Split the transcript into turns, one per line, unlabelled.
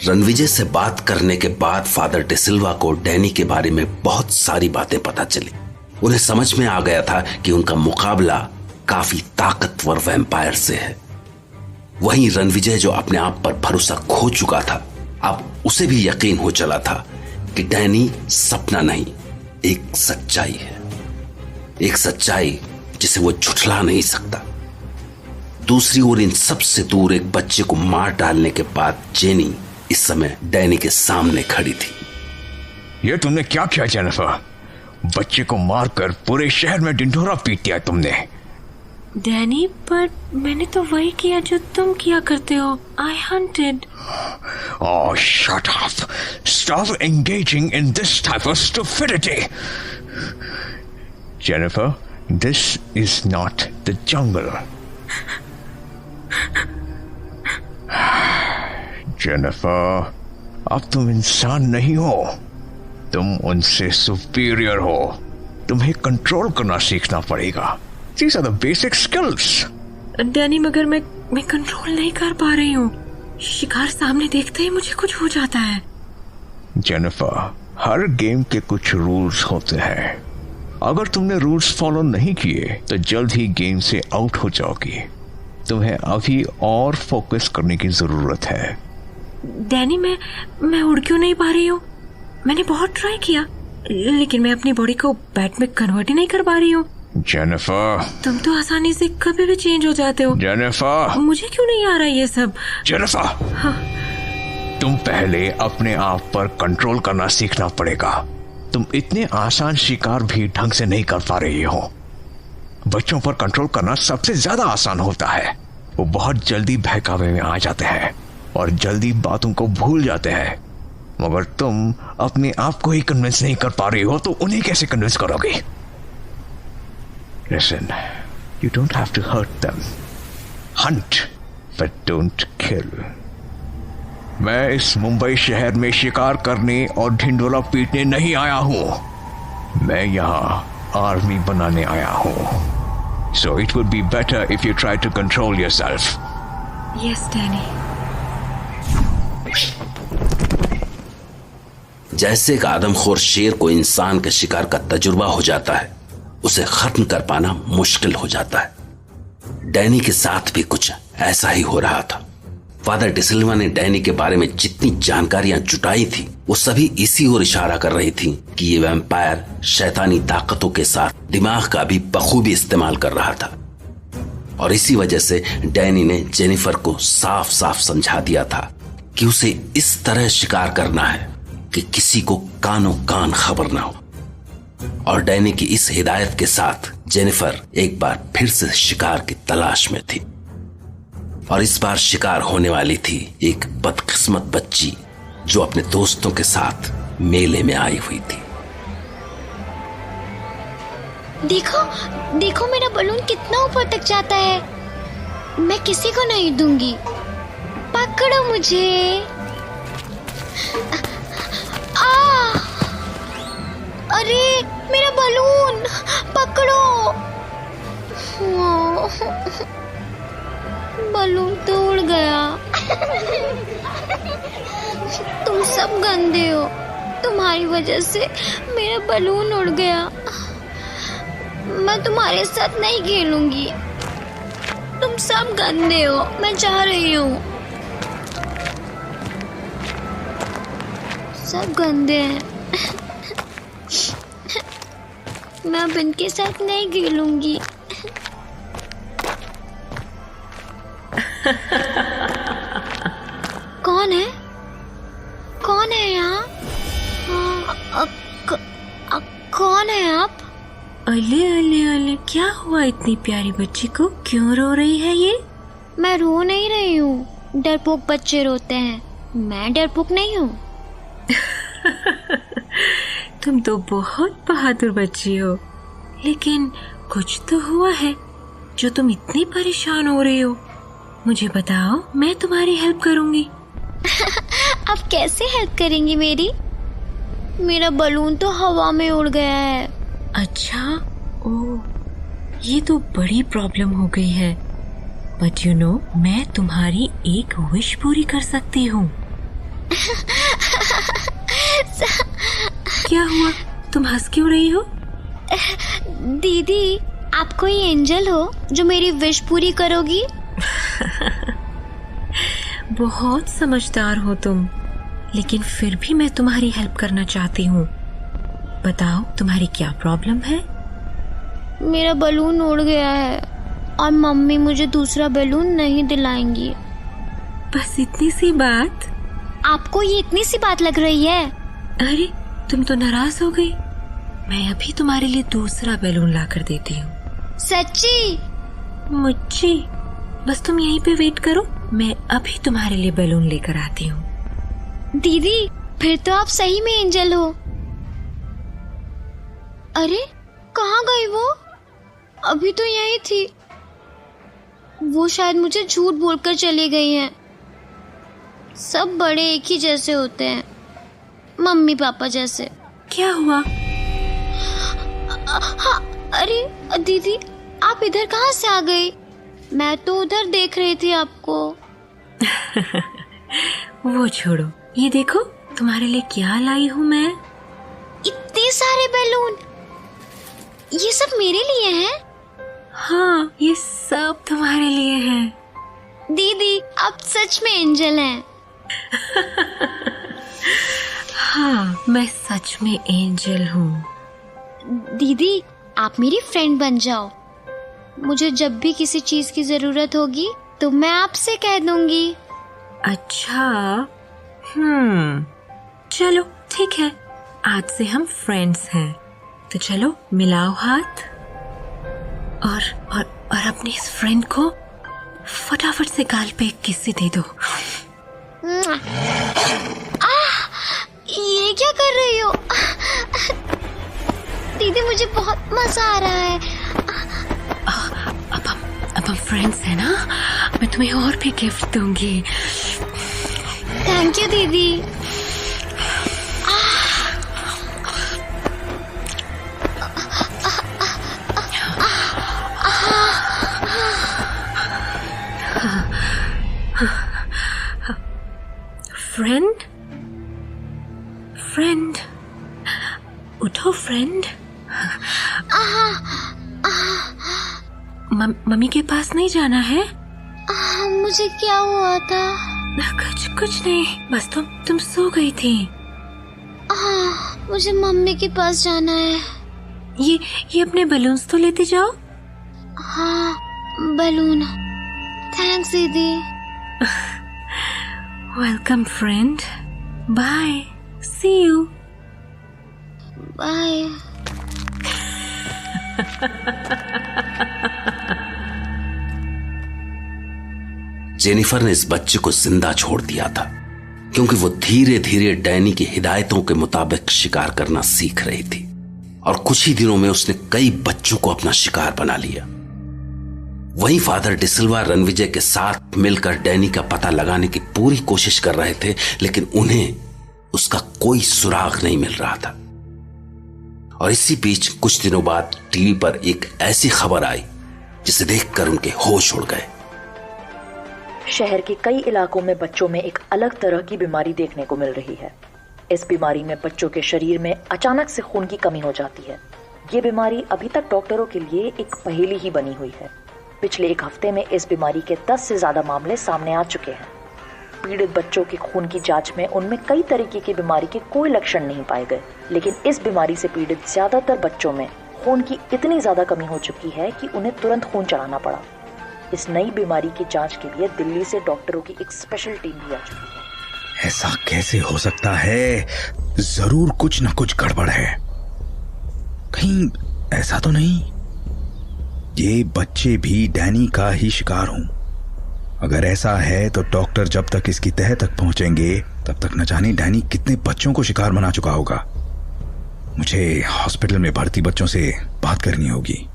रणविजय से बात करने के बाद फादर डिसिल्वा को डैनी के बारे में बहुत सारी बातें पता चली। उन्हें समझ में आ गया था कि उनका मुकाबला काफी ताकतवर वैम्पायर से है। वहीं रणविजय जो अपने आप पर भरोसा खो चुका था, अब उसे भी यकीन हो चला था कि डैनी सपना नहीं, एक सच्चाई है, एक सच्चाई जिसे वो झुठला नहीं सकता। दूसरी ओर इन सबसे दूर एक बच्चे को मार डालने के बाद जेनी इस समय डैनी के सामने खड़ी थी।
ये तुमने क्या किया जेनिफर? बच्चे को मारकर पूरे शहर में ढिंढोरा पीट दिया तुमने।
डैनी, पर मैंने तो वही किया जो तुम किया करते हो। I hunted.
Oh, shut up. Stop engaging in this type of stupidity. Jennifer, this is not the jungle. Jennifer, अब तुम इंसान नहीं हो, तुम उनसे सुपीरियर हो। तुम्हें कंट्रोल करना सीखना पड़ेगा। These are the basic skills.
Danny, मगर मैं कंट्रोल नहीं कर पा रही हूँ। शिकार सामने देखते ही मुझे कुछ हो जाता है।
जेनिफर, हर गेम के कुछ रूल्स होते हैं। अगर तुमने रूल्स फॉलो नहीं किए तो जल्द ही गेम से आउट हो जाओगी। तुम्हें अभी और फोकस करने की जरूरत है।
डैनी, मैं उड़ क्यों नहीं पा रही हूँ? मैंने बहुत ट्राई किया, लेकिन मैं अपनी बॉडी को बैट में कन्वर्ट ही नहीं कर पा रही हूँ।
जेनिफर,
तुम तो आसानी से कभी भी चेंज हो जाते हो।
जेनिफर,
मुझे क्यों नहीं आ रहा ये सब?
जेनिफर,
हाँ।
तुम पहले अपने आप पर कंट्रोल करना सीखना पड़ेगा। तुम इतने आसान शिकार भी ढंग से नहीं कर पा रही हो। बच्चों पर कंट्रोल करना सबसे ज्यादा आसान होता है। वो बहुत जल्दी बहकावे में आ जाते हैं और जल्दी बातों को भूल जाते हैं। मगर तुम अपने आप को ही कन्विंस नहीं कर पा रही हो तो उन्हें कैसे कन्विंस करोगे? Listen, you don't have to hurt them. Hunt, but don't kill. मैं इस मुंबई शहर में शिकार करने और ढिंढोरा पीटने नहीं आया हूं। मैं यहाँ आर्मी बनाने आया हूं। So it would be better if you try to control yourself.
Yes, Danny.
जैसे एक आदमखोर शेर को इंसान के शिकार का तजुर्बा हो जाता है, उसे खत्म कर पाना मुश्किल हो जाता है। डैनी के साथ भी कुछ ऐसा ही हो रहा था। फादर डिसिल्वा ने डैनी के बारे में जितनी जानकारियां जुटाई थी, वो सभी इसी ओर इशारा कर रही थी कि ये वैम्पायर शैतानी ताकतों के साथ दिमाग का भी बखूबी इस्तेमाल कर रहा था। और इसी वजह से डैनी ने जेनिफर को साफ साफ समझा दिया था कि उसे इस तरह शिकार करना है कि किसी को कानों कान खबर ना हो। और डैनी की इस हिदायत के साथ जेनिफर एक बार फिर से शिकार की तलाश में थी। और इस बार शिकार होने वाली थी एक बदकिस्मत बच्ची जो अपने दोस्तों के साथ मेले में आई हुई थी।
देखो देखो, मेरा बलून कितना ऊपर तक जाता है। मैं किसी को नहीं दूंगी। पकड़ो मुझे। अरे मेरा बलून पकड़ो। बलून तो उड़ गया। तुम सब गंदे हो। तुम्हारी वजह से मेरा बलून उड़ गया। मैं तुम्हारे साथ नहीं खेलूंगी। तुम सब गंदे हो। मैं जा रही हूँ। सब गंदे हैं। मैं अब इनके साथ नहीं खेलूंगी। कौन है? कौन है यहाँ? कौन है आप?
अले अले अले, क्या हुआ इतनी प्यारी बच्ची को? क्यों रो रही है ये?
मैं रो नहीं रही हूँ। डरपोक बच्चे रोते हैं। मैं डरपोक नहीं हूँ।
तुम तो बहुत बहादुर बच्ची हो, लेकिन कुछ तो हुआ है जो तुम इतनी परेशान हो रही हो। मुझे बताओ, मैं तुम्हारी हेल्प करूंगी।
आप कैसे हेल्प करेंगी मेरी? मेरा बलून तो हवा में उड़ गया है।
अच्छा, ओह, ये तो बड़ी प्रॉब्लम हो गई है। बट यू नो, मैं तुम्हारी एक विश पूरी कर सकती हूँ। क्या हुआ? तुम हंस क्यों रही हो?
दीदी, आप कोई एंजल हो जो मेरी विश पूरी करोगी?
बहुत समझदार हो तुम, लेकिन फिर भी मैं तुम्हारी हेल्प करना चाहती हूँ। बताओ, तुम्हारी क्या प्रॉब्लम है?
मेरा बलून उड़ गया है और मम्मी मुझे दूसरा बलून नहीं दिलाएंगी।
बस इतनी सी बात?
आपको ये इतनी सी बात लग रही है?
अरे, तुम तो नाराज हो गई। मैं अभी तुम्हारे लिए दूसरा बैलून ला कर देती हूँ।
सच्ची?
मुझे बस तुम यहीं पे वेट करो, मैं अभी तुम्हारे लिए बैलून लेकर आती हूँ।
दीदी, फिर तो आप सही में एंजल हो। अरे, कहाँ गई वो? अभी तो यही थी। वो शायद मुझे झूठ बोलकर चली गई हैं। सब बड़े एक ही जैसे होते हैं, मम्मी पापा जैसे।
क्या हुआ?
हाँ, अरे दीदी, आप इधर कहाँ से आ गई? मैं तो उधर देख रही थी आपको।
वो छोड़ो, ये देखो तुम्हारे लिए क्या लाई हूँ मैं।
इतने सारे बैलून, ये सब मेरे लिए हैं?
हाँ, ये सब तुम्हारे लिए हैं।
दीदी, आप सच में एंजल हैं।
हाँ, मैं सच में एंजल हूँ।
दीदी, आप मेरी फ्रेंड बन जाओ। मुझे जब भी किसी चीज की जरूरत होगी तो मैं आपसे कह दूंगी।
अच्छा, चलो ठीक है, आज से हम फ्रेंड्स हैं। तो चलो मिलाओ हाथ और अपने इस फ्रेंड को फटाफट से गाल पे एक किस दे दो।
ये क्या कर रही हो? दीदी, मुझे बहुत मजा आ रहा है।
अब हम फ्रेंड्स हैं ना, मैं तुम्हें और भी गिफ्ट दूंगी।
थैंक यू दीदी।
फ्रेंड, उठो फ्रेंड। मम्मी के पास नहीं जाना है?
मुझे क्या हुआ था?
कुछ नहीं, बस तुम सो गई थी।
मुझे मम्मी के पास जाना है।
ये अपने बलून्स तो लेते जाओ।
हाँ, बलून। थैंक्स दीदी।
Welcome friend, bye, see you.
Bye.
Jennifer ने इस बच्चे को जिंदा छोड़ दिया था, क्योंकि वो धीरे धीरे डैनी की हिदायतों के मुताबिक शिकार करना सीख रही थी, और कुछ ही दिनों में उसने कई बच्चों को अपना शिकार बना लिया। वहीं फादर डिसिल्वा रणविजय के साथ मिलकर डैनी का पता लगाने की पूरी कोशिश कर रहे थे, लेकिन उन्हें उसका कोई सुराग नहीं मिल रहा था। और इसी बीच कुछ दिनों बाद टीवी पर एक ऐसी खबर आई जिसे देखकर उनके होश उड़ गए।
शहर के कई इलाकों में बच्चों में एक अलग तरह की बीमारी देखने को मिल रही है। इस बीमारी में बच्चों के शरीर में अचानक से खून की कमी हो जाती है। ये बीमारी अभी तक डॉक्टरों के लिए एक पहेली ही बनी हुई है। पिछले एक हफ्ते में इस बीमारी के 10 से ज्यादा मामले सामने आ चुके हैं। पीड़ित बच्चों के खून की जांच में उनमें कई तरीके की बीमारी के कोई लक्षण नहीं पाए गए, लेकिन इस बीमारी से पीड़ित ज्यादातर बच्चों में खून की इतनी ज्यादा कमी हो चुकी है कि उन्हें तुरंत खून चढ़ाना पड़ा। इस नई बीमारी की जांच के लिए दिल्ली से डॉक्टरों की एक स्पेशल टीम भी आ चुकी है।
ऐसा कैसे हो सकता है? जरूर कुछ न कुछ गड़बड़ है। कहीं ऐसा तो नहीं ये बच्चे भी डैनी का ही शिकार हों? अगर ऐसा है तो डॉक्टर जब तक इसकी तह तक पहुंचेंगे तब तक न जाने डैनी कितने बच्चों को शिकार बना चुका होगा। मुझे हॉस्पिटल में भर्ती बच्चों से बात करनी होगी।